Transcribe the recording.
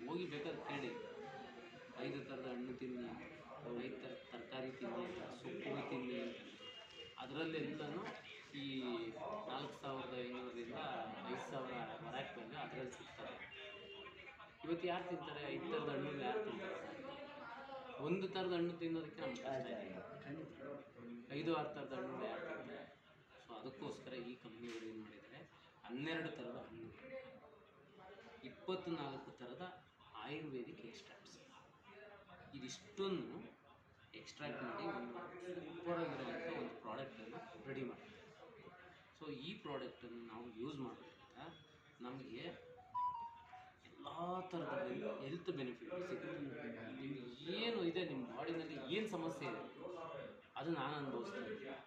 ಹೋಗಿ ಬೇಕಾದ್ರೆ ಕೇಳಿ, 5 ಥರದ ಹಣ್ಣು ತಿನ್ನಿ, 5 ಥರದ ತರಕಾರಿ ತಿನ್ನಿ ಅಂತ, ಸೊಪ್ಪುಗಳು ತಿನ್ನಿ ಅಂತ. ಅದರಲ್ಲೆಲ್ಲನೂ ಈ 4500ರಿಂದ 5000 ವರಾಕ್ ಮೇಲೆ ಅದರಲ್ಲಿ ಸಿಗ್ತದೆ. ಇವತ್ತು ಯಾರು ತಿಂತಾರೆ? 5 ಥರದ ಹಣ್ಣು ಯಾರು ತಿಂತಾರೆ? ಒಂದು ಥರದ ಹಣ್ಣು ತಿನ್ನೋದಕ್ಕೆ ನಮ್ಗೆ ಕಷ್ಟ ಇದೆ. 5-6 ಥರದ ಹಣ್ಣು ಯಾರು ತಿಂತಾರೆ? ಸೊ ಅದಕ್ಕೋಸ್ಕರ ಈ ಕಂಪ್ನಿಯವರು ಏನು ಮಾಡಿದ್ದಾರೆ, 12 ಥರದ ಹಣ್ಣು, 24 ಥರದ ಆಯುರ್ವೇದಿಕ್ ಎಕ್ಸ್ಟ್ರಾಕ್ಟ್ಸ್, ಇದಿಷ್ಟನ್ನು ಎಕ್ಸ್ಟ್ರಾಕ್ಟ್ ಮಾಡಿ ಒಂದು ಸೂಪರಾಗಿರುವಂಥ ಒಂದು ಪ್ರಾಡಕ್ಟನ್ನು ರೆಡಿ ಮಾಡ್ತಾರೆ. ಸೊ ಈ ಪ್ರಾಡಕ್ಟನ್ನು ನಾವು ಯೂಸ್ ಮಾಡೋದ್ರಿಂದ ನಮಗೆ ಎಲ್ಲ ಥರದ ಹೆಲ್ತ್ ಬೆನಿಫಿಟ್ ಸಿಗುತ್ತೆ. ನಿಮ್ಗೆ ಏನು ಇದೆ, ನಿಮ್ಮ ಬಾಡಿನಲ್ಲಿ ಏನು ಸಮಸ್ಯೆ ಇದೆ ಅದು ನಾನು ಅನುಭವಿಸ್ತಾ ಇದ್ದೀನಿ.